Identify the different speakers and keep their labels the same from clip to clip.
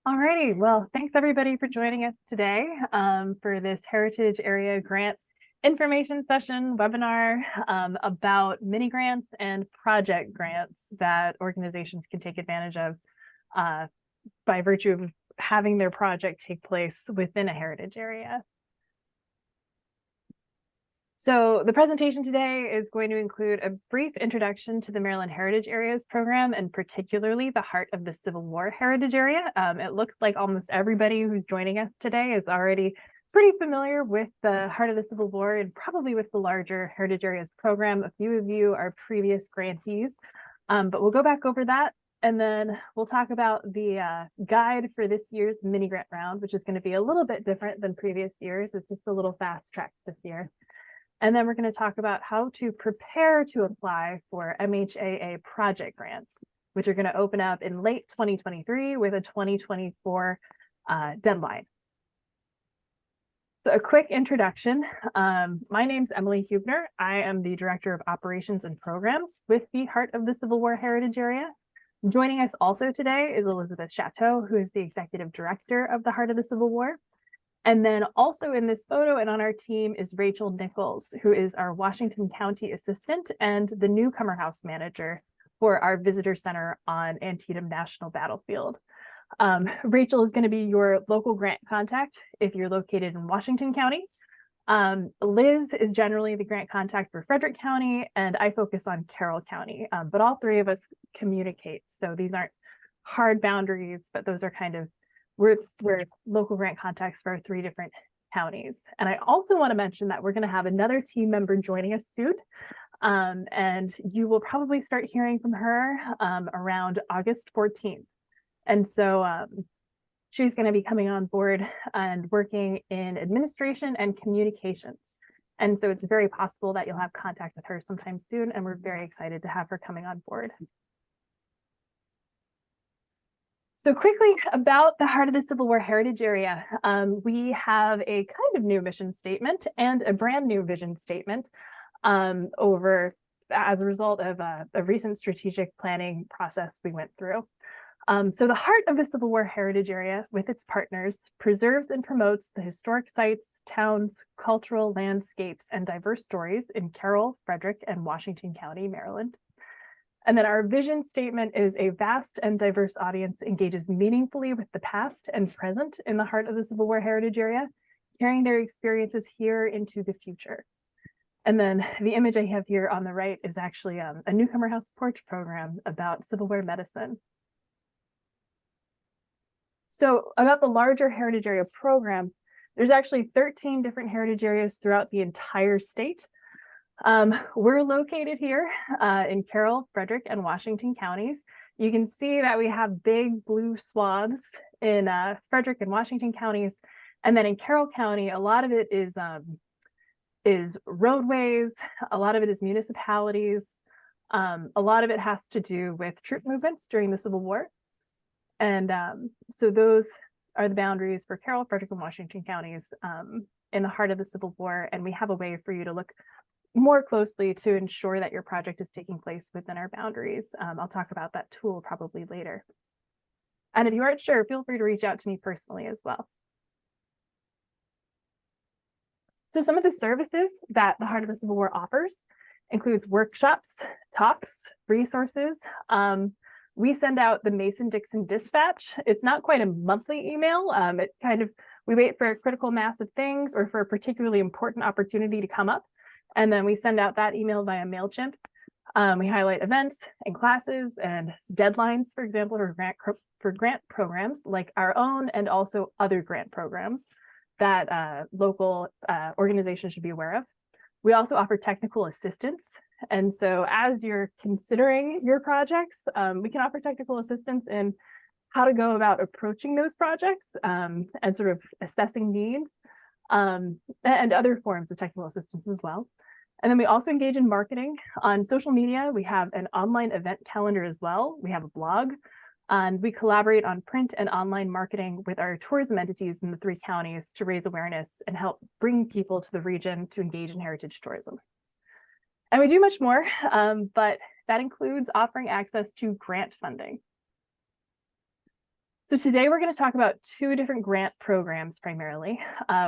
Speaker 1: Alrighty, well, thanks everybody for joining us today for this Heritage Area Grants information session webinar about mini grants and project grants that organizations can take advantage of by virtue of having their project take place within a heritage area. So the presentation today is going to include a brief introduction to the Maryland Heritage Areas program, and particularly the Heart of the Civil War Heritage Area. It looks like almost everybody who's joining us today is already pretty familiar with the Heart of the Civil War and probably with the larger Heritage Areas program. A few of you are previous grantees, but we'll go back over that. And then we'll talk about the guide for this year's mini grant round, which is going to be a little bit different than previous years. It's just a little fast tracked this year. And then we're going to talk about how to prepare to apply for MHAA project grants, which are going to open up in late 2023 with a 2024 deadline. So a quick introduction. My name's Emily Hubner. I am the Director of Operations and Programs with the Heart of the Civil War Heritage Area. Joining us also today is Elizabeth Chateau, who is the Executive Director of the Heart of the Civil War. And then also in this photo and on our team is Rachel Nichols, who is our Washington County Assistant and the newcomer house manager for our visitor center on Antietam National Battlefield. Rachel is going to be your local grant contact if you're located in Washington County. Liz is generally the grant contact for Frederick County, and I focus on Carroll County, but all three of us communicate. So these aren't hard boundaries, but those are kind of we're local grant contacts for our three different counties. And I also want to mention that we're going to have another team member joining us soon. And you will probably start hearing from her around August 14th. And so she's going to be coming on board and working in administration and communications. And so it's very possible that you'll have contact with her sometime soon. And we're very excited to have her coming on board. So quickly about the Heart of the Civil War Heritage Area, we have a kind of new mission statement and a brand new vision statement as a result of a recent strategic planning process we went through. So the Heart of the Civil War Heritage Area, with its partners, preserves and promotes the historic sites, towns, cultural landscapes, and diverse stories in Carroll, Frederick, and Washington County, Maryland. And then our vision statement is a vast and diverse audience engages meaningfully with the past and present in the Heart of the Civil War Heritage Area, carrying their experiences here into the future. And then the image I have here on the right is actually a newcomer house porch program about Civil War medicine. So about the larger Heritage Area program, there's actually 13 different heritage areas throughout the entire state. We're located here in Carroll, Frederick, and Washington counties. You can see that we have big blue swaths in Frederick and Washington counties. And then in Carroll County, a lot of it is roadways, a lot of it is municipalities. A lot of it has to do with troop movements during the Civil War. And so those are the boundaries for Carroll, Frederick, and Washington counties in the heart of the Civil War. And we have a way for you to look more closely to ensure that your project is taking place within our boundaries. I'll talk about that tool probably later. And if you aren't sure, feel free to reach out to me personally as well. So some of the services that the Heart of the Civil War offers includes workshops, talks, resources. We send out the Mason-Dixon Dispatch. It's not quite a monthly email. We wait for a critical mass of things or for a particularly important opportunity to come up. And then we send out that email via MailChimp. We highlight events and classes and deadlines, for example, for grant programs like our own and also other grant programs that local organizations should be aware of. We also offer technical assistance. And so as you're considering your projects, we can offer technical assistance in how to go about approaching those projects and sort of assessing needs and other forms of technical assistance as well. And then we also engage in marketing on social media. We have an online event calendar as well. We have a blog, and we collaborate on print and online marketing with our tourism entities in the three counties to raise awareness and help bring people to the region to engage in heritage tourism. And we do much more, but that includes offering access to grant funding. So today we're going to talk about two different grant programs primarily.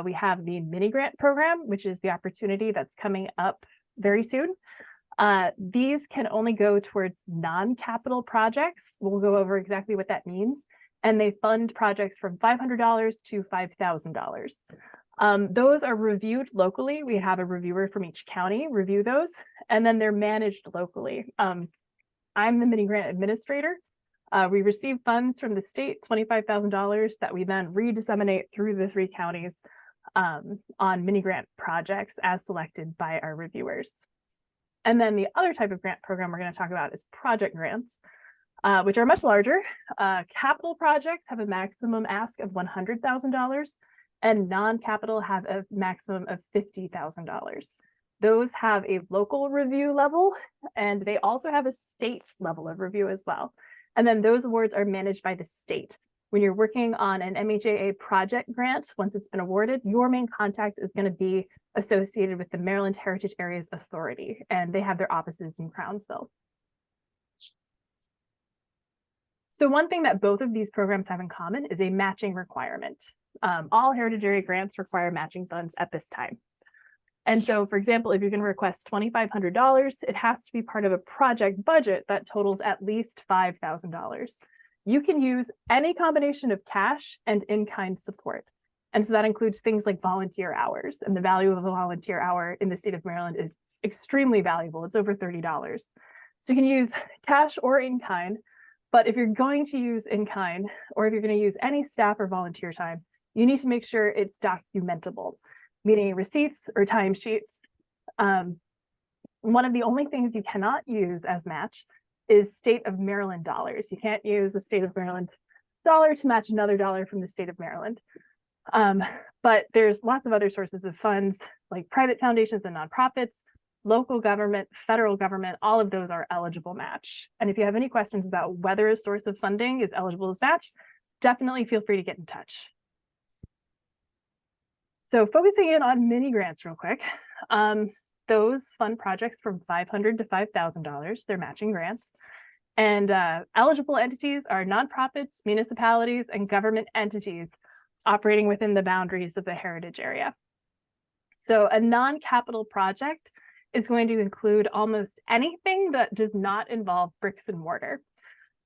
Speaker 1: We have the mini grant program, which is the opportunity that's coming up very soon. These can only go towards non-capital projects. We'll go over exactly what that means. And they fund projects from $500 to $5,000. Those are reviewed locally. We have a reviewer from each county review those, and then they're managed locally. I'm the mini grant administrator. We receive funds from the state, $25,000, that we then redisseminate through the 3 counties on mini grant projects as selected by our reviewers. And then the other type of grant program we're going to talk about is project grants, which are much larger. Capital projects have a maximum ask of $100,000, and non-capital have a maximum of $50,000. Those have a local review level, and they also have a state level of review as well. And then those awards are managed by the state. When you're working on an MHAA project grant, once it's been awarded, your main contact is going to be associated with the Maryland Heritage Areas Authority, and they have their offices in Crownsville. So one thing that both of these programs have in common is a matching requirement. All Heritage Area grants require matching funds at this time. And so, for example, if you're going to request $2,500, it has to be part of a project budget that totals at least $5,000. You can use any combination of cash and in-kind support. And so that includes things like volunteer hours. And the value of a volunteer hour in the state of Maryland is extremely valuable. It's over $30. So you can use cash or in-kind. But if you're going to use in-kind, or if you're going to use any staff or volunteer time, you need to make sure it's documentable, meaning receipts or timesheets. One of the only things you cannot use as match is state of Maryland dollars. You can't use the state of Maryland dollar to match another dollar from the state of Maryland. But there's lots of other sources of funds, like private foundations and nonprofits, local government, federal government, all of those are eligible match. And if you have any questions about whether a source of funding is eligible as match, definitely feel free to get in touch. So focusing in on mini grants real quick, those fund projects from $500 to $5,000, they're matching grants. And eligible entities are nonprofits, municipalities, and government entities operating within the boundaries of the heritage area. So a non-capital project is going to include almost anything that does not involve bricks and mortar.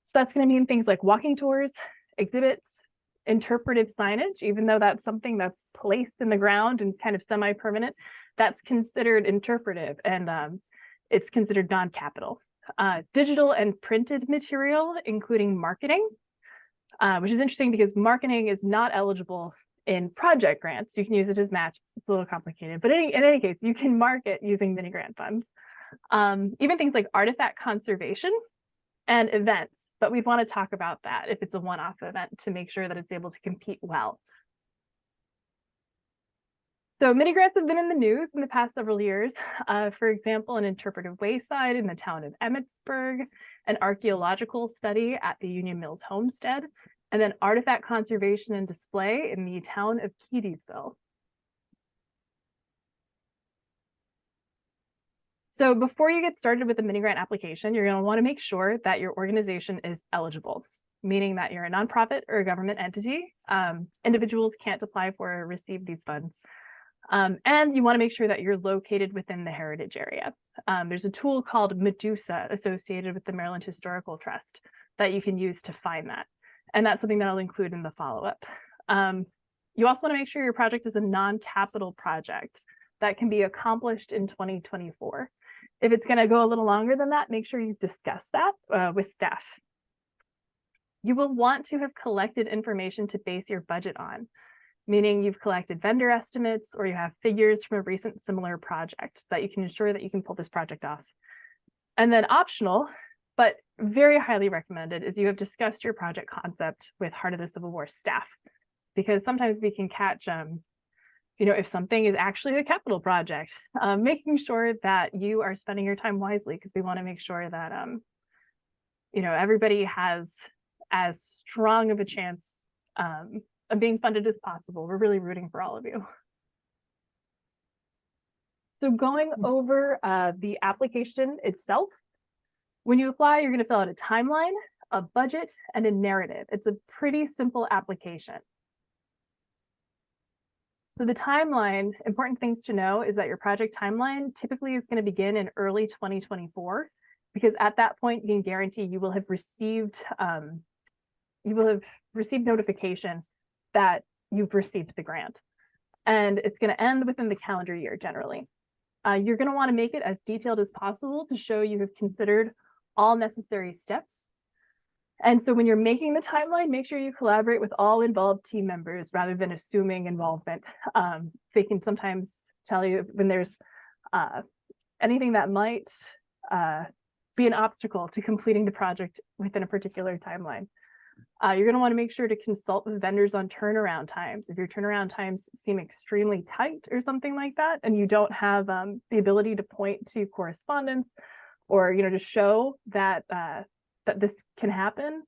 Speaker 1: So that's going to mean things like walking tours, exhibits, interpretive signage, even though that's something that's placed in the ground and kind of semi-permanent, that's considered interpretive, and it's considered non-capital. Digital and printed material, including marketing, which is interesting because marketing is not eligible in project grants. You can use it as match. It's a little complicated, but in any case, you can market using mini grant funds. Even things like artifact conservation and events. But we'd want to talk about that if it's a one-off event to make sure that it's able to compete well. So mini grants have been in the news in the past several years. For example, an interpretive wayside in the town of Emmitsburg, an archaeological study at the Union Mills Homestead, and then artifact conservation and display in the town of Keedysville. So before you get started with the mini grant application, you're going to want to make sure that your organization is eligible, meaning that you're a nonprofit or a government entity. Individuals can't apply for or receive these funds. And you want to make sure that you're located within the heritage area. There's a tool called Medusa associated with the Maryland Historical Trust that you can use to find that. And that's something that I'll include in the follow-up. You also want to make sure your project is a non-capital project that can be accomplished in 2024. If it's going to go a little longer than that, make sure you've discussed that with staff. You will want to have collected information to base your budget on, meaning you've collected vendor estimates or you have figures from a recent similar project so that you can ensure that you can pull this project off. And then optional, but very highly recommended, is you have discussed your project concept with Heart of the Civil War staff, because sometimes we can catch if something is actually a capital project, making sure that you are spending your time wisely, because we want to make sure that, everybody has as strong of a chance of being funded as possible. We're really rooting for all of you. So going over the application itself, when you apply, you're going to fill out a timeline a budget, and a narrative. It's a pretty simple application. So the timeline, important things to know is that your project timeline typically is going to begin in early 2024, because at that point you can guarantee you will have received notification that you've received the grant. And it's going to end within the calendar year generally. You're going to want to make it as detailed as possible to show you have considered all necessary steps. And so when you're making the timeline, make sure you collaborate with all involved team members rather than assuming involvement. They can sometimes tell you when there's anything that might be an obstacle to completing the project within a particular timeline. You're going to want to make sure to consult with vendors on turnaround times. If your turnaround times seem extremely tight or something like that, and you don't have the ability to point to correspondence or to show that that this can happen,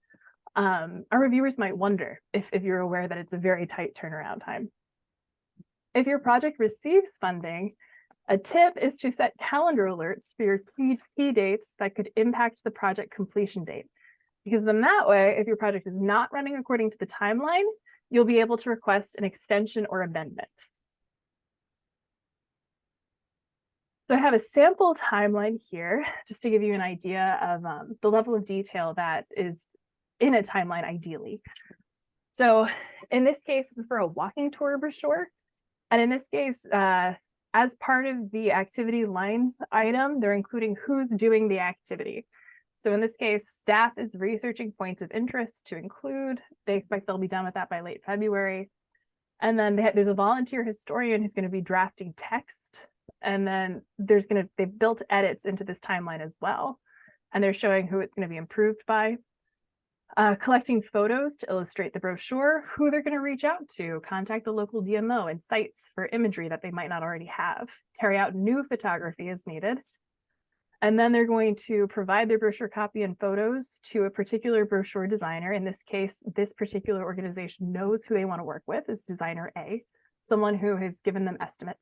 Speaker 1: our reviewers might wonder if you're aware that it's a very tight turnaround time. If your project receives funding, a tip is to set calendar alerts for your key dates that could impact the project completion date. Because then that way, if your project is not running according to the timeline, you'll be able to request an extension or amendment. So I have a sample timeline here, just to give you an idea of the level of detail that is in a timeline ideally. So in this case, it's for a walking tour brochure. And in this case, as part of the activity lines item, they're including who's doing the activity. So in this case, staff is researching points of interest to include. They expect they'll be done with that by late February. And then there's a volunteer historian who's going to be drafting text. And then they've built edits into this timeline as well. And they're showing who it's going to be improved by. Collecting photos to illustrate the brochure, who they're going to reach out to, contact the local DMO and sites for imagery that they might not already have, carry out new photography as needed. And then they're going to provide their brochure copy and photos to a particular brochure designer. In this case, this particular organization knows who they want to work with is designer A, someone who has given them estimates.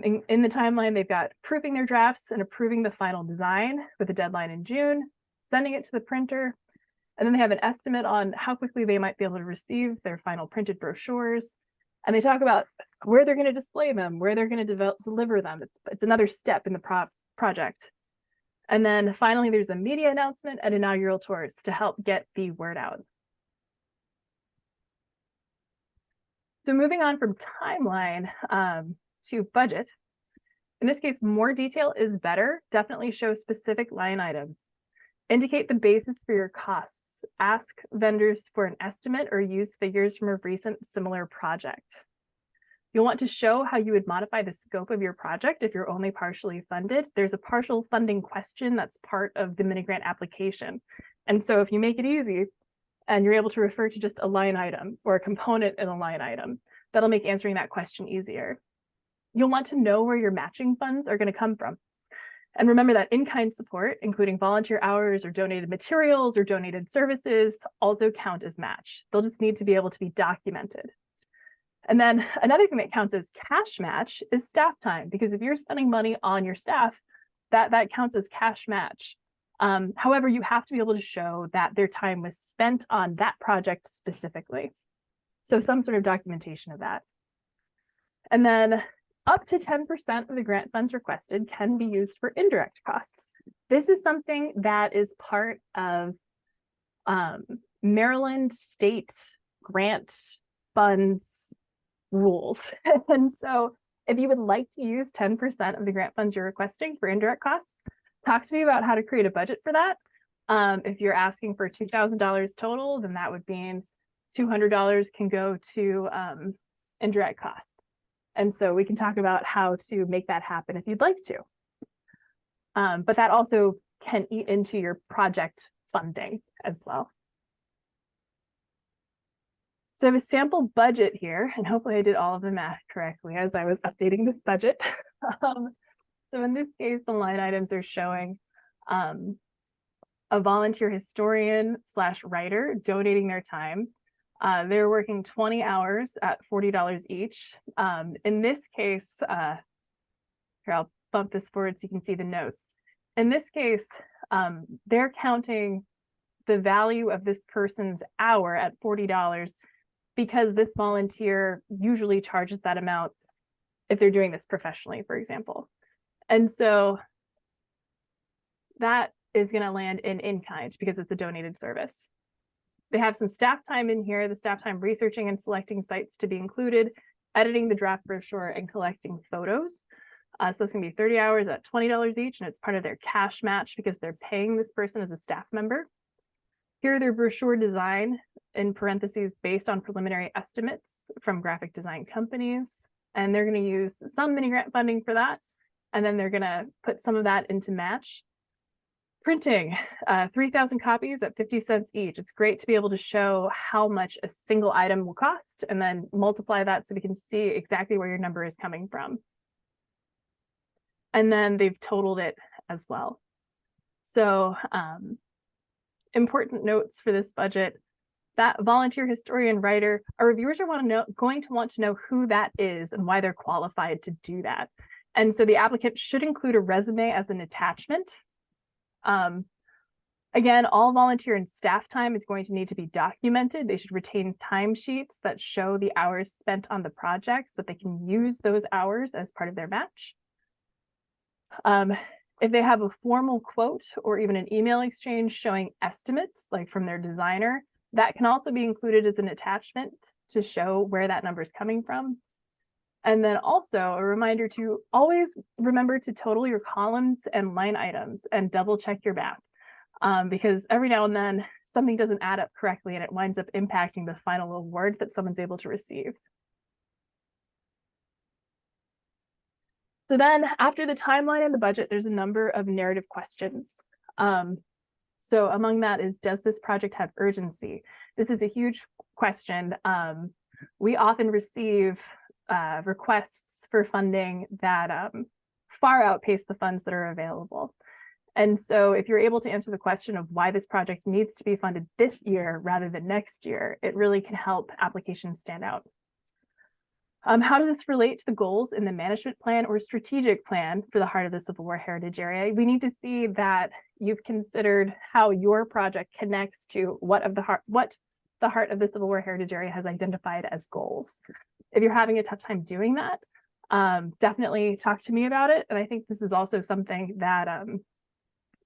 Speaker 1: In the timeline, they've got proofing their drafts and approving the final design with a deadline in June, sending it to the printer, and then they have an estimate on how quickly they might be able to receive their final printed brochures. And they talk about where they're going to display them, where they're going to deliver them. It's another step in the project. And then finally, there's a media announcement and inaugural tours to help get the word out. So moving on from timeline to budget. In this case, more detail is better. Definitely show specific line items. Indicate the basis for your costs. Ask vendors for an estimate or use figures from a recent similar project. You'll want to show how you would modify the scope of your project if you're only partially funded. There's a partial funding question that's part of the mini grant application. And so if you make it easy and you're able to refer to just a line item or a component in a line item, that'll make answering that question easier. You'll want to know where your matching funds are going to come from. And remember that in-kind support, including volunteer hours or donated materials or donated services, also count as match. They'll just need to be able to be documented. And then another thing that counts as cash match is staff time, because if you're spending money on your staff, that counts as cash match. However, you have to be able to show that their time was spent on that project specifically. So some sort of documentation of that. And then up to 10% of the grant funds requested can be used for indirect costs. This is something that is part of Maryland state grant funds rules. And so if you would like to use 10% of the grant funds you're requesting for indirect costs, talk to me about how to create a budget for that. If you're asking for $2,000 total, then that would mean $200 can go to indirect costs. And so we can talk about how to make that happen if you'd like to. But that also can eat into your project funding as well. So I have a sample budget here, and hopefully I did all of the math correctly as I was updating this budget. So in this case, the line items are showing a volunteer historian / writer donating their time. They're working 20 hours at $40 each. In this case, here, I'll bump this forward so you can see the notes. In this case, they're counting the value of this person's hour at $40 because this volunteer usually charges that amount if they're doing this professionally, for example. And so that is going to land in kind because it's a donated service. They have some staff time in here, the staff time researching and selecting sites to be included, editing the draft brochure, and collecting photos. So it's going to be 30 hours at $20 each, and it's part of their cash match because they're paying this person as a staff member. Here are their brochure design, in parentheses, based on preliminary estimates from graphic design companies. And they're going to use some mini grant funding for that. And then they're going to put some of that into match. Printing, 3,000 copies at 50 cents each. It's great to be able to show how much a single item will cost and then multiply that so we can see exactly where your number is coming from. And then they've totaled it as well. So important notes for this budget: that volunteer historian writer, our reviewers are going to want to know who that is and why they're qualified to do that. And so the applicant should include a resume as an attachment. Again, all volunteer and staff time is going to need to be documented. They should retain timesheets that show the hours spent on the project so that they can use those hours as part of their match. If they have a formal quote or even an email exchange showing estimates, like from their designer, that can also be included as an attachment to show where that number is coming from. And then also a reminder to always remember to total your columns and line items and double check your math, because every now and then something doesn't add up correctly and it winds up impacting the final award that someone's able to receive. So then after the timeline and the budget, there's a number of narrative questions. So among that is, does this project have urgency? This is a huge question. We often receive requests for funding that far outpace the funds that are available. And so if you're able to answer the question of why this project needs to be funded this year rather than next year, it really can help applications stand out. How does this relate to the goals in the management plan or strategic plan for the Heart of the Civil War Heritage Area? We need to see that you've considered how your project connects to what the Heart of the Civil War Heritage Area has identified as goals. If you're having a tough time doing that, definitely talk to me about it. And I think this is also something that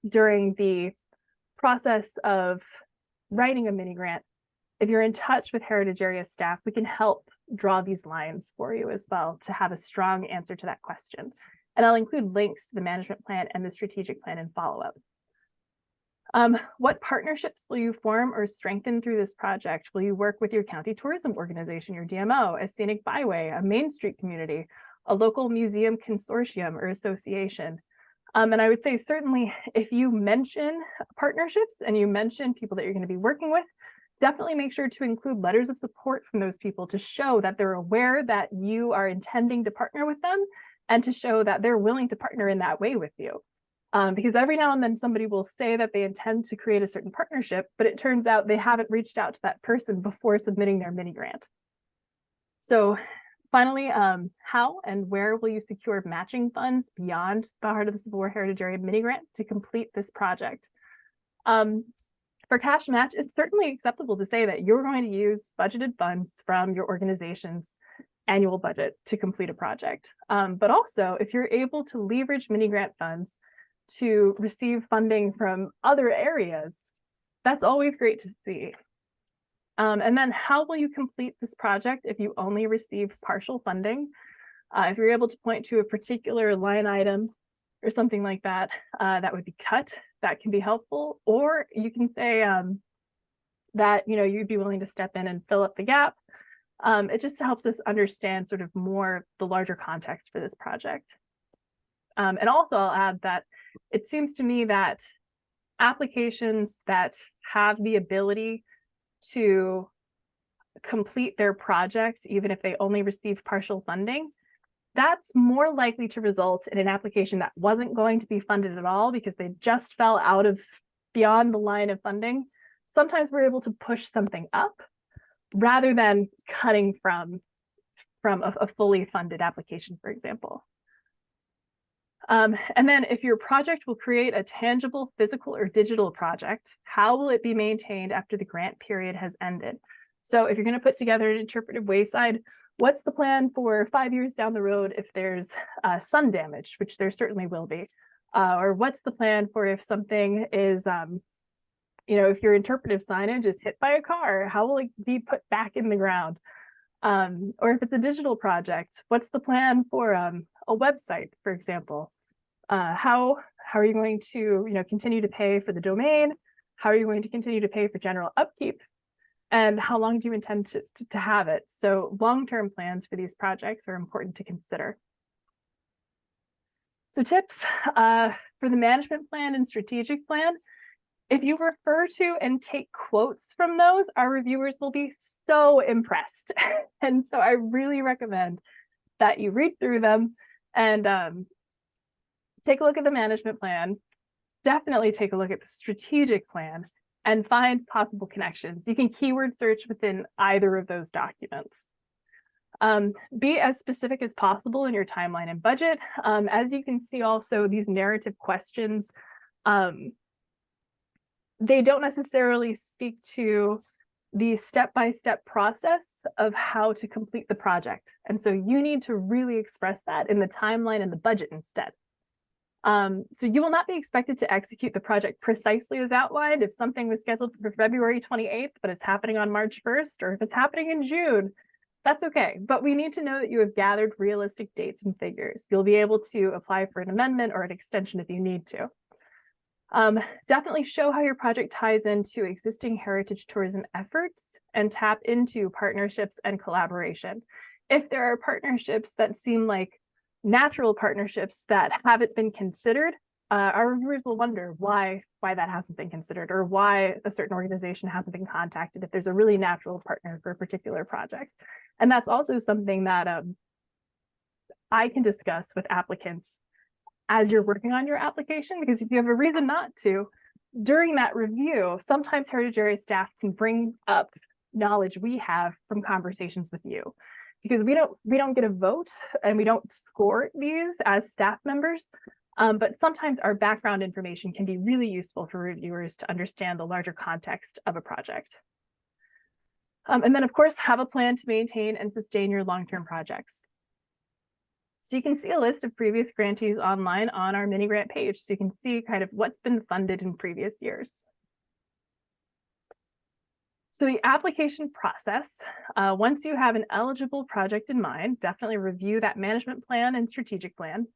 Speaker 1: during the process of writing a mini grant, if you're in touch with Heritage Area staff, we can help draw these lines for you as well to have a strong answer to that question. And I'll include links to the management plan and the strategic plan in follow-up. What partnerships will you form or strengthen through this project? Will you work with your county tourism organization, your DMO, a scenic byway, a Main Street community, a local museum consortium or association? And I would say certainly if you mention partnerships and you mention people that you're going to be working with, definitely make sure to include letters of support from those people to show that they're aware that you are intending to partner with them and to show that they're willing to partner in that way with you. Because every now and then somebody will say that they intend to create a certain partnership, but it turns out they haven't reached out to that person before submitting their mini grant. So finally, how and where will you secure matching funds beyond the Heart of the Civil War Heritage Area mini grant to complete this project? For cash match, it's certainly acceptable to say that you're going to use budgeted funds from your organization's annual budget to complete a project. But also, if you're able to leverage mini grant funds to receive funding from other areas, that's always great to see. And then how will you complete this project if you only receive partial funding? If you're able to point to a particular line item or something like that, that would be cut, that can be helpful. Or you can say that you'd be willing to step in and fill up the gap. It just helps us understand sort of more the larger context for this project. And also I'll add that it seems to me that applications that have the ability to complete their project, even if they only receive partial funding, that's more likely to result in an application that wasn't going to be funded at all because they just fell out of beyond the line of funding. Sometimes we're able to push something up rather than cutting from a fully funded application, for example. And then if your project will create a tangible physical or digital project, how will it be maintained after the grant period has ended? So if you're going to put together an interpretive wayside, what's the plan for 5 years down the road if there's sun damage, which there certainly will be? Or what's the plan for if something is, if your interpretive signage is hit by a car, how will it be put back in the ground? Or if it's a digital project, what's the plan for a website, for example? How are you going to continue to pay for the domain? How are you going to continue to pay for general upkeep? And how long do you intend to have it? So long-term plans for these projects are important to consider. So tips for the management plan and strategic plan. If you refer to and take quotes from those, our reviewers will be so impressed. And so I really recommend that you read through them and take a look at the management plan. Definitely take a look at the strategic plan and find possible connections. You can keyword search within either of those documents. Be as specific as possible in your timeline and budget. As you can see also, these narrative questions, they don't necessarily speak to the step-by-step process of how to complete the project. And so you need to really express that in the timeline and the budget instead. So you will not be expected to execute the project precisely as outlined if something was scheduled for February 28th, but it's happening on March 1st, or if it's happening in June, that's okay. But we need to know that you have gathered realistic dates and figures. You'll be able to apply for an amendment or an extension if you need to. Definitely show how your project ties into existing heritage tourism efforts and tap into partnerships and collaboration. If there are partnerships that seem like natural partnerships that haven't been considered, our reviewers will wonder why that hasn't been considered or why a certain organization hasn't been contacted if there's a really natural partner for a particular project. And that's also something that I can discuss with applicants as you're working on your application, because if you have a reason not to, during that review, sometimes heritage area staff can bring up knowledge we have from conversations with you. Because we don't get a vote and we don't score these as staff members, but sometimes our background information can be really useful for reviewers to understand the larger context of a project. And then of course, have a plan to maintain and sustain your long-term projects. So you can see a list of previous grantees online on our mini grant page, so you can see kind of what's been funded in previous years. So the application process, once you have an eligible project in mind, definitely review that management plan and strategic plan.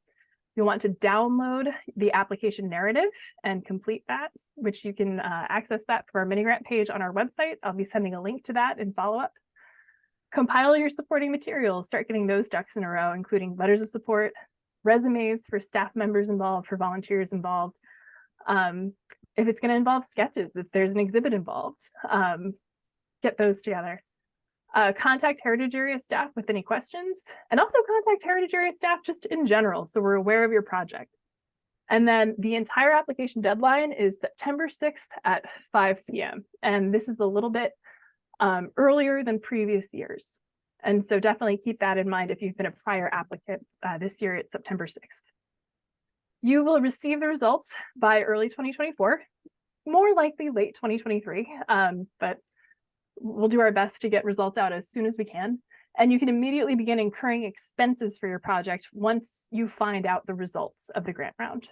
Speaker 1: You'll want to download the application narrative and complete that, which you can access that from our mini grant page on our website. I'll be sending a link to that in follow-up. Compile your supporting materials, start getting those ducks in a row, including letters of support, resumes for staff members involved, for volunteers involved. If it's going to involve sketches, if there's an exhibit involved, get those together. Contact heritage area staff with any questions, and also contact heritage area staff just in general, so we're aware of your project. And then the entire application deadline is September 6th at 5 p.m. And this is a little bit earlier than previous years. And so definitely keep that in mind if you've been a prior applicant. This year it's September 6th. You will receive the results by early 2024, more likely late 2023, but we'll do our best to get results out as soon as we can. And you can immediately begin incurring expenses for your project once you find out the results of the grant round.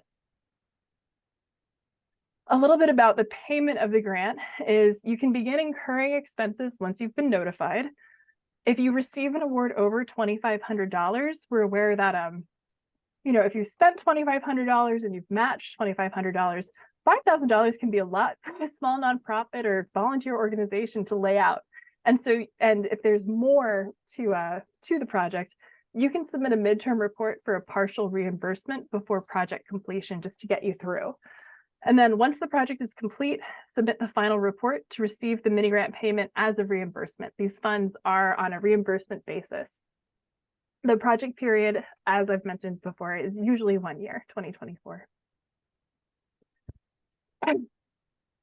Speaker 1: A little bit about the payment of the grant is you can begin incurring expenses once you've been notified. If you receive an award over $2,500, we're aware that if you spent $2,500 and you've matched $2,500, $5,000 can be a lot for a small nonprofit or volunteer organization to lay out. And if there's more to the project, you can submit a midterm report for a partial reimbursement before project completion just to get you through. And then once the project is complete, submit the final report to receive the mini grant payment as a reimbursement. These funds are on a reimbursement basis. The project period, as I've mentioned before, is usually 1 year, 2024.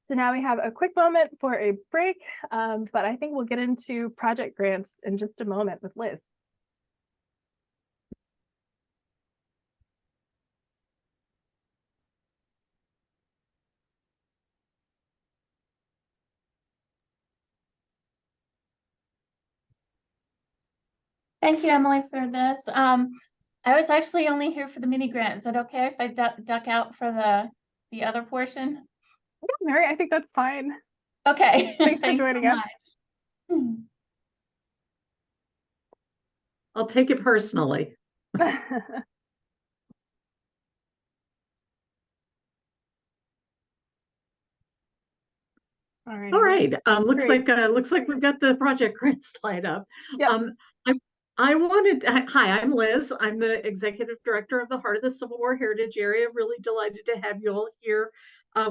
Speaker 1: So now we have a quick moment for a break, but I think we'll get into project grants in just a moment with Liz.
Speaker 2: Thank you, Emily, for this. I was actually only here for the mini grant. Is it okay if I duck out for the other portion?
Speaker 1: Yeah, Mary, I think that's fine.
Speaker 2: Okay.
Speaker 1: Thanks for
Speaker 2: Thanks so
Speaker 1: joining us.
Speaker 2: much.
Speaker 3: I'll take it personally. All right. Looks
Speaker 1: Great.
Speaker 3: like we've got the project grant slide up.
Speaker 1: Yep.
Speaker 3: I wanted. Hi, I'm Liz. I'm the executive director of the Heart of the Civil War Heritage Area. Really delighted to have you all here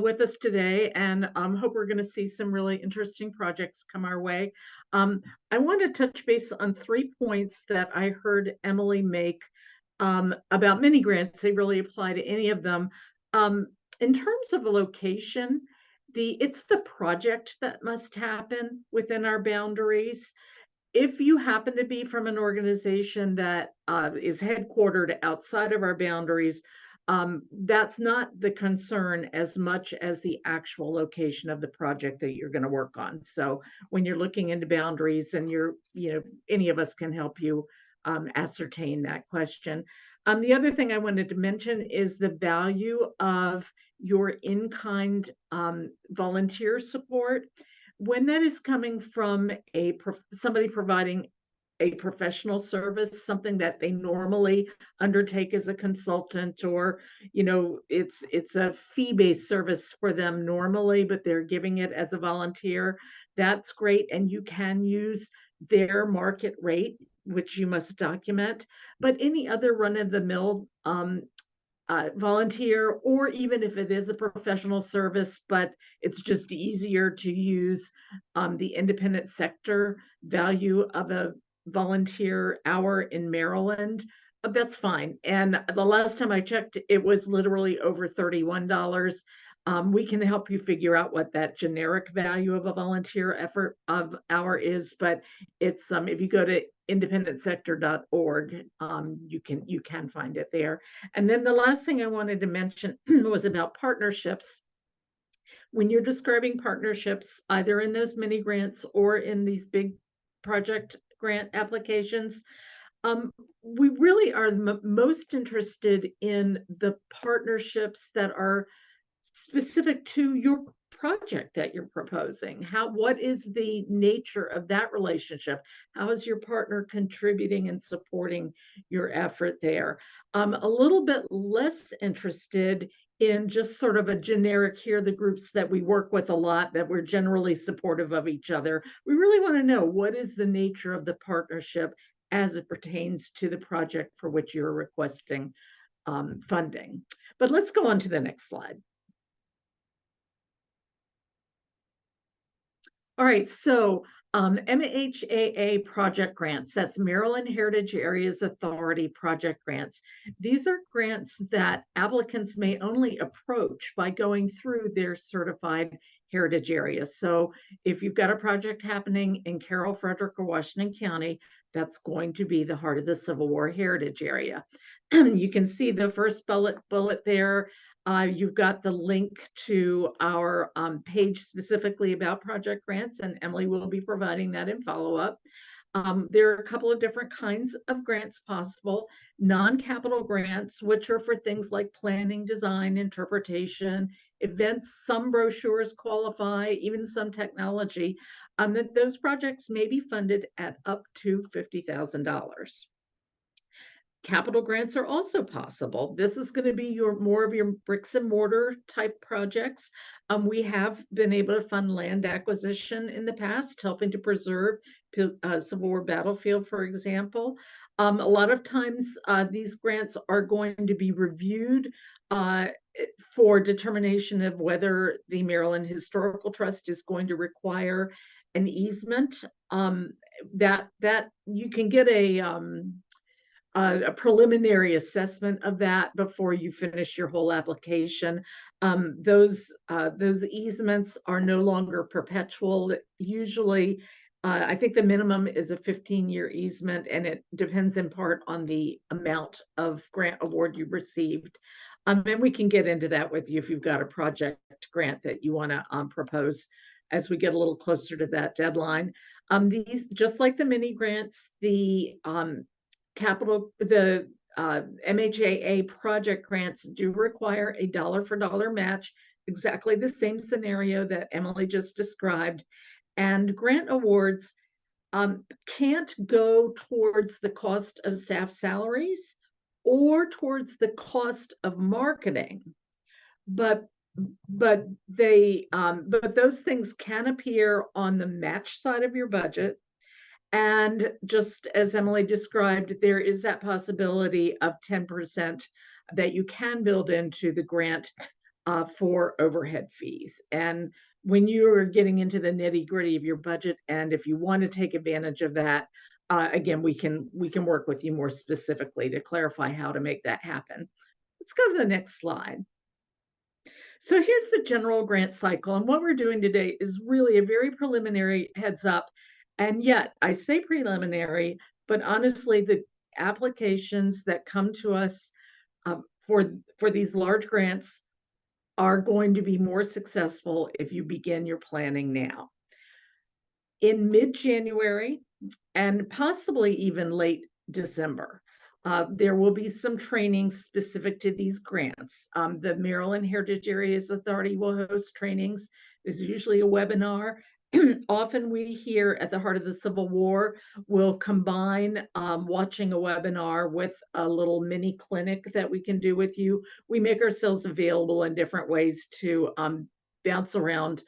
Speaker 3: with us today, and hope we're going to see some really interesting projects come our way. I want to touch base on 3 points that I heard Emily make about mini grants. They really apply to any of them. In terms of a location, it's the project that must happen within our boundaries. If you happen to be from an organization that is headquartered outside of our boundaries, that's not the concern as much as the actual location of the project that you're going to work on. So when you're looking into boundaries, and any of us can help you ascertain that question. The other thing I wanted to mention is the value of your in-kind volunteer support. When that is coming from somebody providing a professional service, something that they normally undertake as a consultant, or it's a fee-based service for them normally, but they're giving it as a volunteer, that's great. And you can use their market rate, which you must document. But any other run-of-the-mill volunteer, or even if it is a professional service, but it's just easier to use the independent sector value of a volunteer hour in Maryland, that's fine. And the last time I checked, it was literally over $31. We can help you figure out what that generic value of a volunteer effort of hour is, but it's if you go to independentsector.org, you can find it there. And then the last thing I wanted to mention was about partnerships. When you're describing partnerships, either in those mini grants or in these big project grant applications, we really are most interested in the partnerships that are specific to your project that you're proposing. What is the nature of that relationship? How is your partner contributing and supporting your effort there? A little bit less interested in just sort of a generic, here are the groups that we work with a lot, that we're generally supportive of each other. We really want to know, what is the nature of the partnership as it pertains to the project for which you're requesting funding. But let's go on to the next slide. All right, so MHAA project grants, that's Maryland Heritage Areas Authority project grants. These are grants that applicants may only approach by going through their certified heritage areas. So if you've got a project happening in Carroll, Frederick, or Washington County, that's going to be the Heart of the Civil War Heritage Area. You can see the first bullet there. You've got the link to our page specifically about project grants, and Emily will be providing that in follow-up. There are a couple of different kinds of grants possible. Non-capital grants, which are for things like planning, design, interpretation, events. Some brochures qualify, even some technology. Those projects may be funded at up to $50,000. Capital grants are also possible. This is going to be more of your bricks and mortar type projects. We have been able to fund land acquisition in the past, helping to preserve Civil War battlefield, for example. A lot of times these grants are going to be reviewed for determination of whether the Maryland Historical Trust is going to require an easement. That you can get a preliminary assessment of that before you finish your whole application. Those easements are no longer perpetual. Usually, I think the minimum is a 15-year easement, and it depends in part on the amount of grant award you received. And we can get into that with you if you've got a project grant that you want to propose as we get a little closer to that deadline. These, just like the mini grants, the MHAA project grants do require a dollar for dollar match, exactly the same scenario that Emily just described. And grant awards can't go towards the cost of staff salaries or towards the cost of marketing, but those things can appear on the match side of your budget. And just as Emily described, there is that possibility of 10% that you can build into the grant for overhead fees. And when you're getting into the nitty-gritty of your budget, and if you want to take advantage of that, again, we can work with you more specifically to clarify how to make that happen. Let's go to the next slide. So here's the general grant cycle. And what we're doing today is really a very preliminary heads up. And yet I say preliminary, but honestly, the applications that come to us for these large grants are going to be more successful if you begin your planning now. In mid-January and possibly even late December, there will be some training specific to these grants. The Maryland Heritage Areas Authority will host trainings. There's usually a webinar. Often we here at the Heart of the Civil War will combine watching a webinar with a little mini clinic that we can do with you. We make ourselves available in different ways to bounce around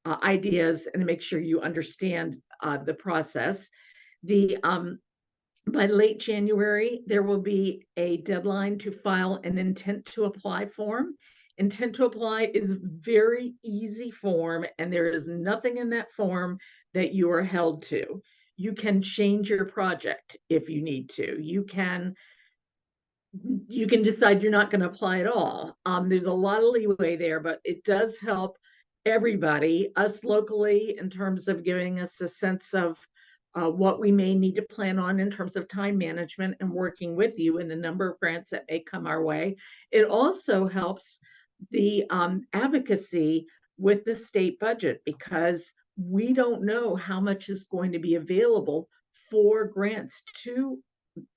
Speaker 3: ideas and make sure you understand the process. By late January, there will be a deadline to file an intent to apply form. Intent to apply is a very easy form, and there is nothing in that form that you are held to. You can change your project if you need to. You can decide you're not going to apply at all. There's a lot of leeway there, but it does help everybody, us locally, in terms of giving us a sense of what we may need to plan on in terms of time management and working with you in the number of grants that may come our way. It also helps the advocacy with the state budget, because we don't know how much is going to be available for grants to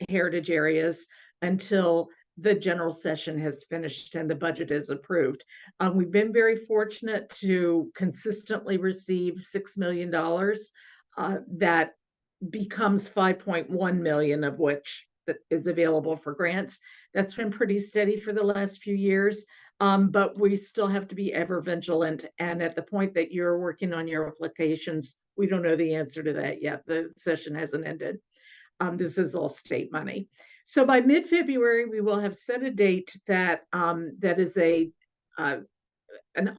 Speaker 3: heritage areas until the general session has finished and the budget is approved. We've been very fortunate to consistently receive $6 million that becomes 5.1 million of which that is available for grants. That's been pretty steady for the last few years, but we still have to be ever vigilant. And at the point that you're working on your applications, we don't know the answer to that yet. The session hasn't ended. This is all state money. So by mid-February, we will have set a date that that is an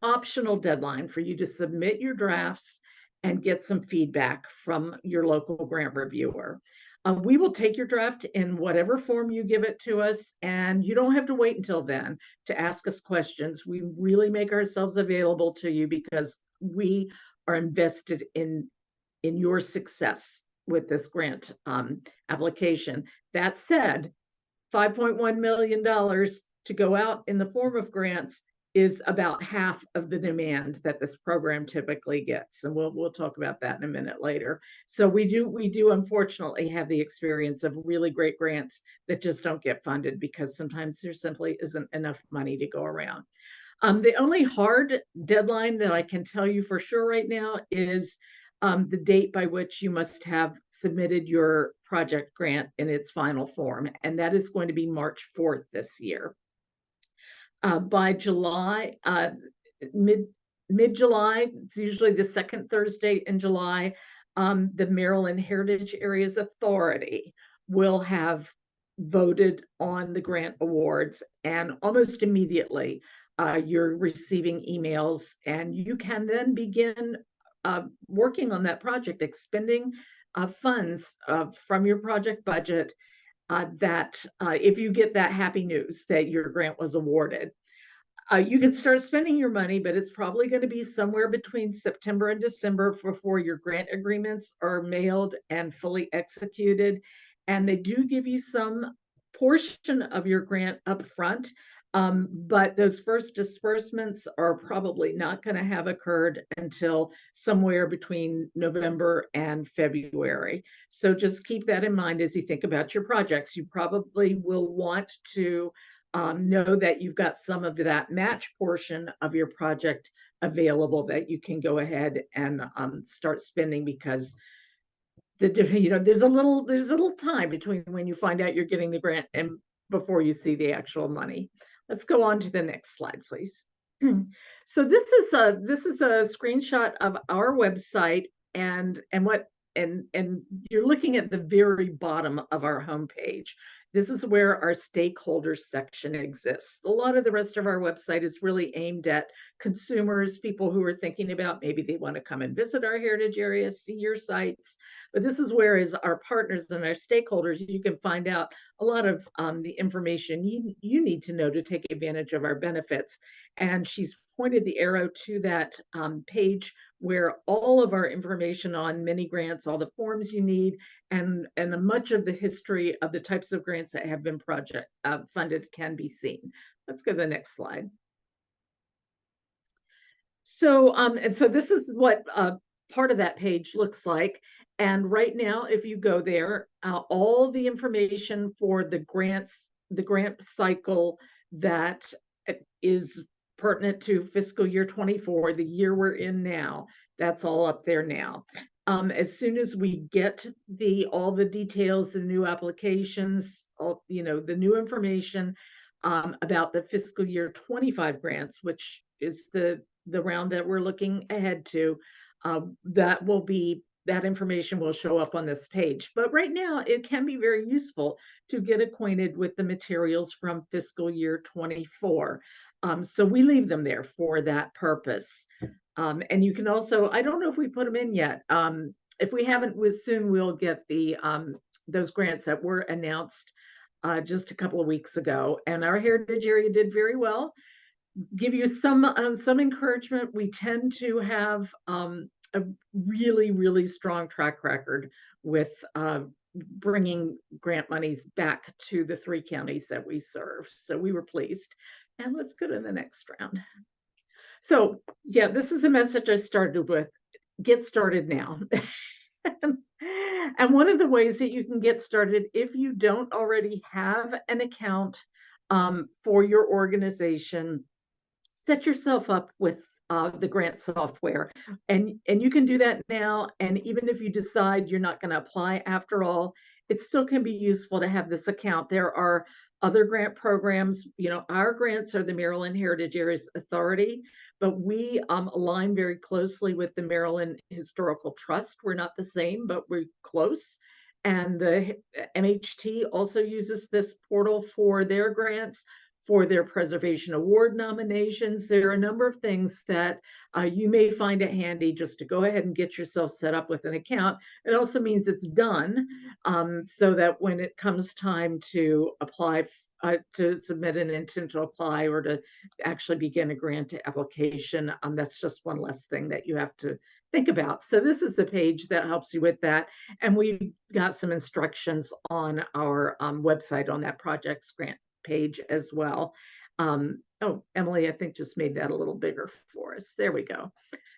Speaker 3: optional deadline for you to submit your drafts and get some feedback from your local grant reviewer. We will take your draft in whatever form you give it to us, and you don't have to wait until then to ask us questions. We really make ourselves available to you because we are invested in your success with this grant application. That said, $5.1 million to go out in the form of grants is about half of the demand that this program typically gets. And we'll talk about that in a minute later. So we do unfortunately have the experience of really great grants that just don't get funded because sometimes there simply isn't enough money to go around. The only hard deadline that I can tell you for sure right now is the date by which you must have submitted your project grant in its final form. And that is going to be March 4th this year. By July, mid-July, it's usually the second Thursday in July, the Maryland Heritage Areas Authority will have voted on the grant awards, and almost immediately you're receiving emails, and you can then begin working on that project, expending funds from your project budget if you get that happy news that your grant was awarded. You can start spending your money, but it's probably going to be somewhere between September and December before your grant agreements are mailed and fully executed. And they do give you some portion of your grant up front. But those first disbursements are probably not going to have occurred until somewhere between November and February. So just keep that in mind as you think about your projects. You probably will want to know that you've got some of that match portion of your project available that you can go ahead and start spending, because there's a little time between when you find out you're getting the grant and before you see the actual money. Let's go on to the next slide, please. So this is a screenshot of our website, and you're looking at the very bottom of our homepage. This is where our stakeholders section exists. A lot of the rest of our website is really aimed at consumers, people who are thinking about maybe they want to come and visit our heritage areas, see your sites. But this is where, as our partners and our stakeholders, you can find out a lot of the information you need to know to take advantage of our benefits. And she's pointed the arrow to that page where all of our information on mini grants, all the forms you need, and much of the history of the types of grants that have been project funded can be seen. Let's go to the next slide. So, and so this is what part of that page looks like. And right now, if you go there, all the information for the grant cycle that is pertinent to fiscal year 24, the year we're in now, that's all up there now. As soon as we get all the details, the new applications, the new information about the fiscal year 25 grants, which is the round that we're looking ahead to, that information will show up on this page. But right now, it can be very useful to get acquainted with the materials from fiscal year 24. So we leave them there for that purpose. And you can also, I don't know if we put them in yet. If we haven't, soon we'll get those grants that were announced just a couple of weeks ago. And our heritage area did very well. Give you some encouragement. We tend to have a really, really strong track record with bringing grant monies back to the 3 counties that we serve. So we were pleased. And let's go to the next round. So yeah, this is a message I started with. Get started now. And one of the ways that you can get started, if you don't already have an account for your organization, set yourself up with the grant software. And you can do that now. And even if you decide you're not going to apply after all, it still can be useful to have this account. There are other grant programs. Our grants are the Maryland Heritage Areas Authority, but we align very closely with the Maryland Historical Trust. We're not the same, but we're close. And the MHT also uses this portal for their grants, for their preservation award nominations. There are a number of things that you may find it handy just to go ahead and get yourself set up with an account. It also means it's done, so that when it comes time to apply, to submit an intent to apply or to actually begin a grant application, that's just one less thing that you have to think about. So this is the page that helps you with that. And we've got some instructions on our website on that projects grant page as well. Oh, Emily, I think just made that a little bigger for us. There we go.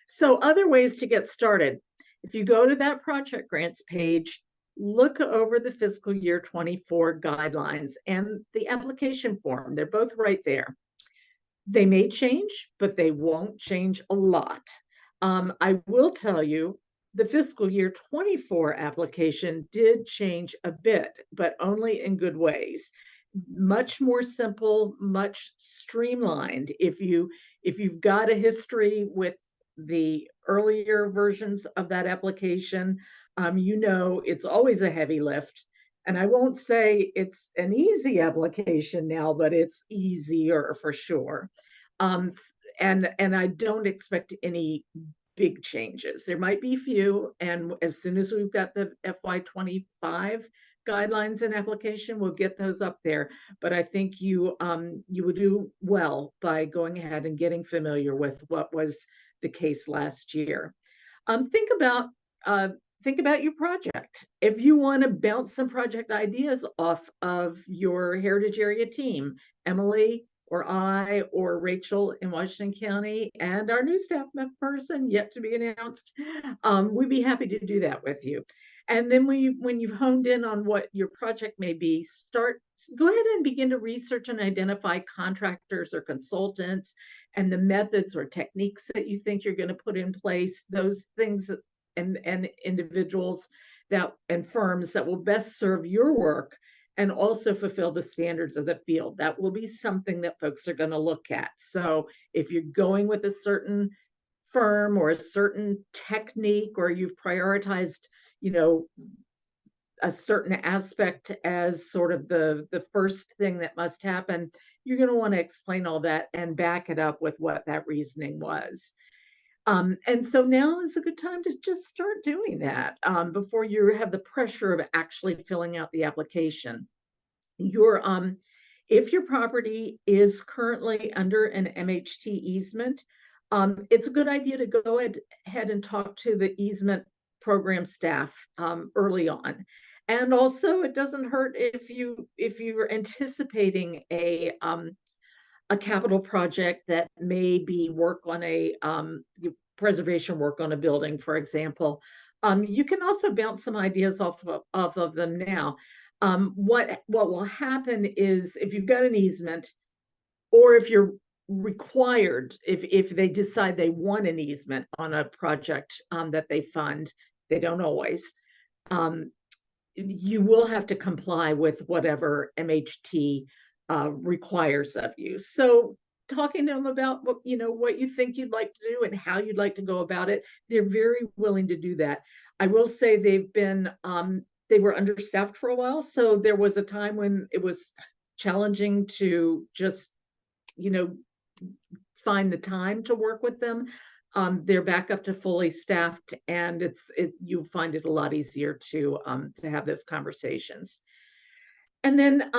Speaker 3: So other ways to get started. If you go to that project grants page, look over the fiscal year 24 guidelines and the application form. They're both right there. They may change, but they won't change a lot. I will tell you, the fiscal year 24 application did change a bit, but only in good ways. Much more simple, much streamlined. If you've got a history with the earlier versions of that application, it's always a heavy lift. And I won't say it's an easy application now, but it's easier for sure. And I don't expect any big changes. There might be a few, and as soon as we've got the FY25 guidelines and application, we'll get those up there. But I think you would do well by going ahead and getting familiar with what was the case last year. Think about your project. If you want to bounce some project ideas off of your heritage area team, Emily or I or Rachel in Washington County and our new staff person yet to be announced, we'd be happy to do that with you. And then when you've honed in on what your project may be, go ahead and begin to research and identify contractors or consultants and the methods or techniques that you think you're going to put in place, those things that, and individuals that and firms that will best serve your work and also fulfill the standards of the field. That will be something that folks are going to look at. So if you're going with a certain firm or a certain technique, or you've prioritized, a certain aspect as sort of the first thing that must happen, you're going to want to explain all that and back it up with what that reasoning was. And so now is a good time to just start doing that before you have the pressure of actually filling out the application. If your property is currently under an MHT easement, it's a good idea to go ahead and talk to the easement program staff early on. And also, it doesn't hurt if you're anticipating a capital project that may be work on a preservation work on a building, for example. You can also bounce some ideas off of them now. What will happen is, if you've got an easement, or if you're required, if they decide they want an easement on a project that they fund, they don't always, you will have to comply with whatever MHT requires of you. So talking to them about what you think you'd like to do and how you'd like to go about it, they're very willing to do that. I will say they were understaffed for a while, so there was a time when it was challenging to just find the time to work with them. They're back up to fully staffed, and you'll find it a lot easier to have those conversations. And then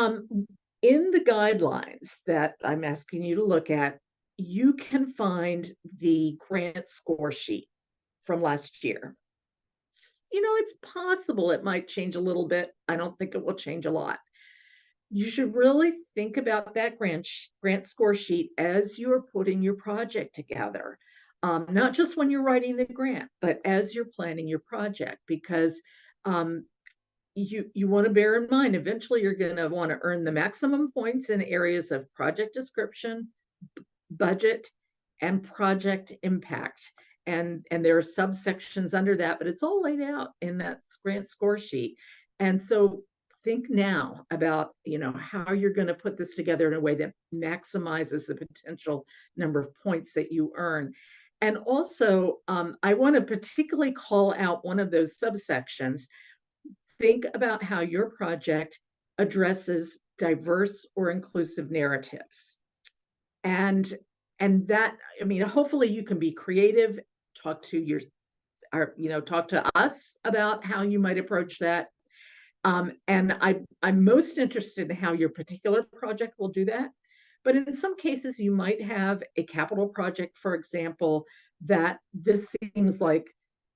Speaker 3: in the guidelines that I'm asking you to look at, you can find the grant score sheet from last year. It's possible it might change a little bit. I don't think it will change a lot. You should really think about that grant score sheet as you are putting your project together. Not just when you're writing the grant, but as you're planning your project, because you want to bear in mind, eventually you're going to want to earn the maximum points in areas of project description, budget, and project impact. And there are subsections under that, but it's all laid out in that grant score sheet. And so think now about how you're going to put this together in a way that maximizes the potential number of points that you earn. And also, I want to particularly call out one of those subsections. Think about how your project addresses diverse or inclusive narratives. And that, hopefully you can be creative, talk to us about how you might approach that. And I'm most interested in how your particular project will do that. But in some cases, you might have a capital project, for example, that this seems like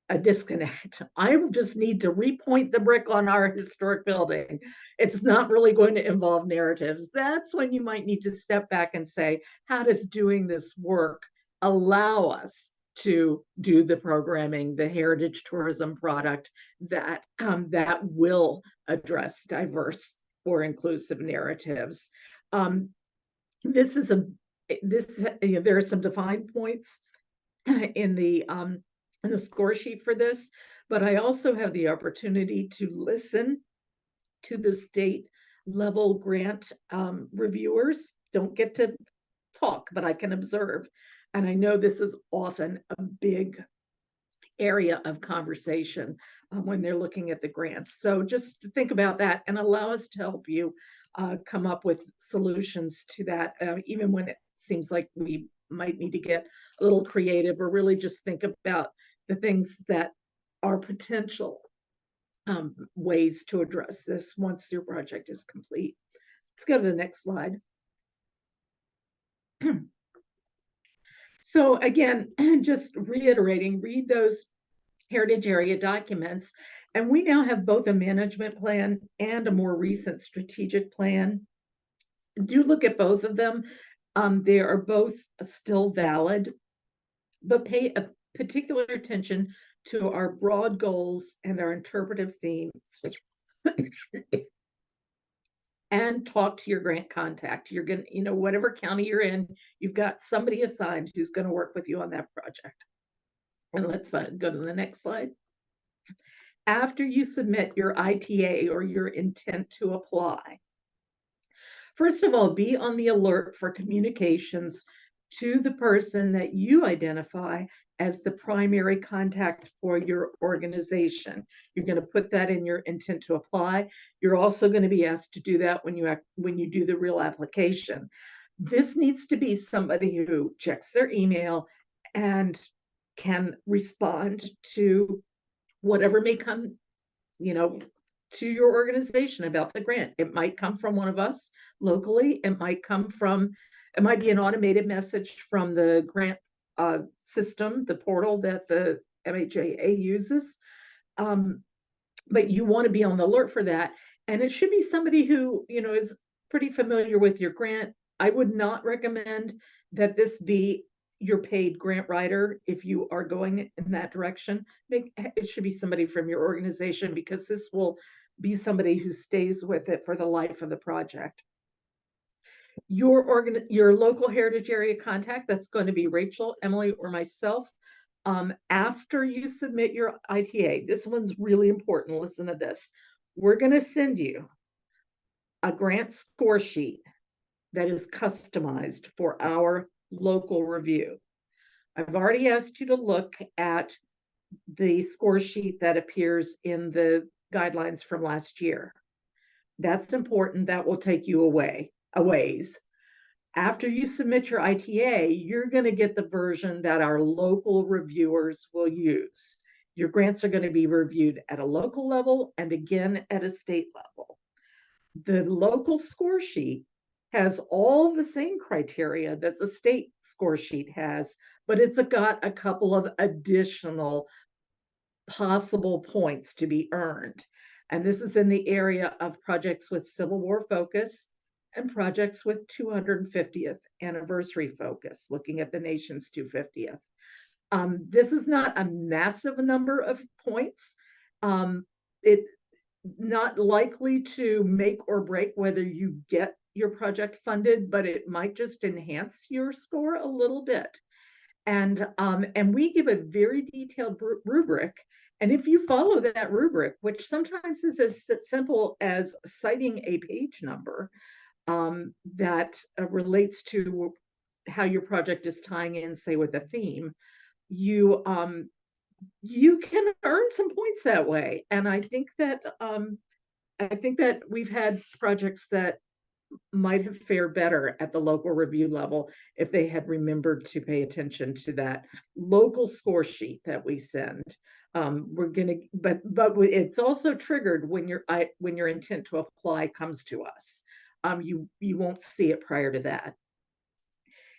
Speaker 3: a disconnect. I just need to repoint the brick on our historic building. It's not really going to involve narratives. That's when you might need to step back and say, how does doing this work allow us to do the programming, the heritage tourism product that will address diverse or inclusive narratives? There are some defined points in the score sheet for this, but I also have the opportunity to listen to the state level grant reviewers. Don't get to talk, but I can observe. And I know this is often a big area of conversation when they're looking at the grants. So just think about that and allow us to help you come up with solutions to that, even when it seems like we might need to get a little creative, or really just think about the things that are potential ways to address this once your project is complete. Let's go to the next slide. So again, just reiterating, read those heritage area documents. And we now have both a management plan and a more recent strategic plan. Do look at both of them. They are both still valid, but pay a particular attention to our broad goals and our interpretive themes. And talk to your grant contact. You're going to, whatever county you're in, you've got somebody assigned who's going to work with you on that project. And let's go to the next slide. After you submit your ITA or your intent to apply, first of all, be on the alert for communications to the person that you identify as the primary contact for your organization. You're going to put that in your intent to apply. You're also going to be asked to do that when you do the real application. This needs to be somebody who checks their email and can respond to whatever may come, to your organization about the grant. It might come from one of us locally. It might be an automated message from the grant system, the portal that the MHAA uses. But you want to be on the alert for that. And it should be somebody who, is pretty familiar with your grant. I would not recommend that this be your paid grant writer if you are going in that direction. It should be somebody from your organization, because this will be somebody who stays with it for the life of the project. Your local heritage area contact, that's going to be Rachel, Emily, or myself. After you submit your ITA, this one's really important. Listen to this. We're going to send you a grant score sheet that is customized for our local review. I've already asked you to look at the score sheet that appears in the guidelines from last year. That's important. That will take you a ways. After you submit your ITA, you're going to get the version that our local reviewers will use. Your grants are going to be reviewed at a local level and again at a state level. The local score sheet has all the same criteria that the state score sheet has, but it's got a couple of additional possible points to be earned. And this is in the area of projects with Civil War focus and projects with 250th anniversary focus, looking at the nation's 250th. This is not a massive number of points. It's not likely to make or break whether you get your project funded, but it might just enhance your score a little bit. And we give a very detailed rubric. And if you follow that rubric, which sometimes is as simple as citing a page number that relates to how your project is tying in, say, with a theme, you can earn some points that way. And I think that we've had projects that might have fared better at the local review level if they had remembered to pay attention to that local score sheet that we send. But it's also triggered when your intent to apply comes to us. You won't see it prior to that.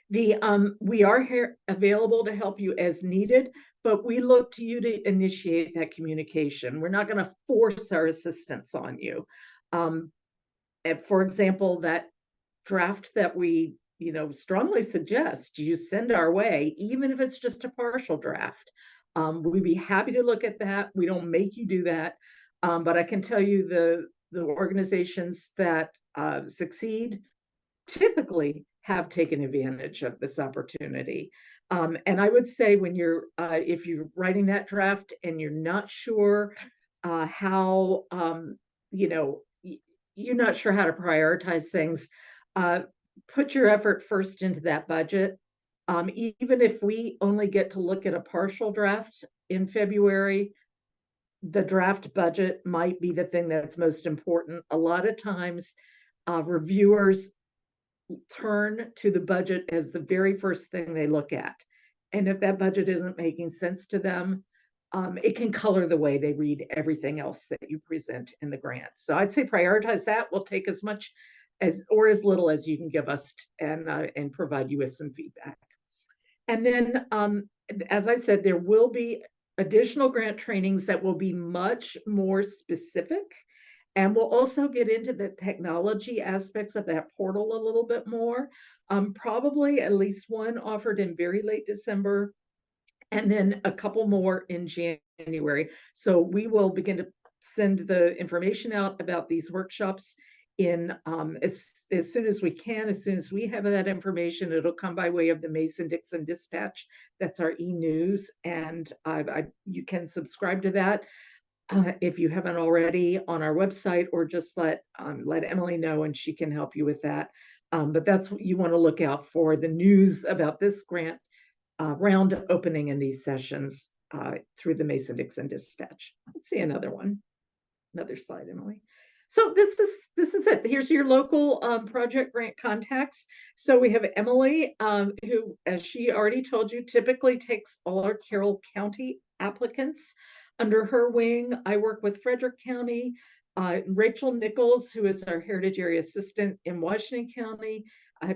Speaker 3: We are here available to help you as needed, but we look to you to initiate that communication. We're not going to force our assistance on you. For example, that draft that we, strongly suggest you send our way, even if it's just a partial draft. We'd be happy to look at that. We don't make you do that. But I can tell you the organizations that succeed typically have taken advantage of this opportunity. And I would say when if you're writing that draft and you're not sure how, you're not sure how to prioritize things, put your effort first into that budget. Even if we only get to look at a partial draft in February, the draft budget might be the thing that's most important. A lot of times, reviewers turn to the budget as the very first thing they look at. And if that budget isn't making sense to them, it can color the way they read everything else that you present in the grant. So I'd say prioritize that. We'll take as much or as little as you can give us and provide you with some feedback. And then, as I said, there will be additional grant trainings that will be much more specific And we'll also get into the technology aspects of that portal a little bit more. Probably at least one offered in very late December, and then a couple more in January. So we will begin to send the information out about these workshops in as soon as we can. As soon as we have that information, it'll come by way of the Mason-Dixon Dispatch. That's our e-news, and you can subscribe to that if you haven't already on our website, or just let Emily know and she can help you with that. But that's what you want to look out for, the news about this grant round opening in these sessions through the Mason-Dixon Dispatch. Let's see another one. Another slide, Emily. So this is it. Here's your local project grant contacts. So we have Emily, who, as she already told you, typically takes all our Carroll County applicants under her wing. I work with Frederick County. Rachel Nichols, who is our Heritage Area Assistant in Washington County,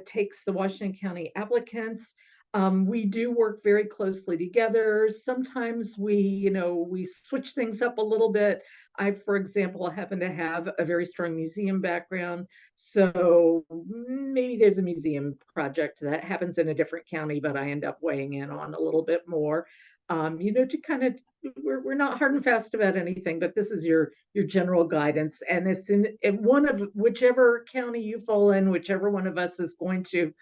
Speaker 3: takes the Washington County applicants. We do work very closely together. Sometimes we switch things up a little bit. I, for example, happen to have a very strong museum background. So maybe there's a museum project that happens in a different county, but I end up weighing in on a little bit more. To kind of, we're not hard and fast about anything, but this is your general guidance. And as soon as whichever county you fall in, whichever one of us is going to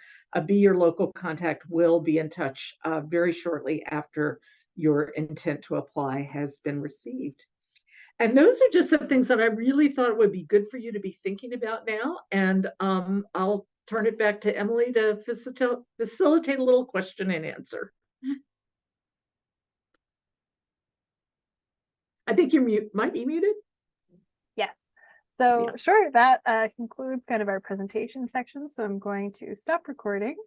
Speaker 3: be your local contact, will be in touch very shortly after your intent to apply has been received. And those are just some things that I really thought would be good for you to be thinking about now. And I'll turn it back to Emily to facilitate a little question and answer. I think you might be muted.
Speaker 1: Yes. So
Speaker 3: Yeah.
Speaker 1: sure, that concludes kind of our presentation section. So I'm going to stop recording.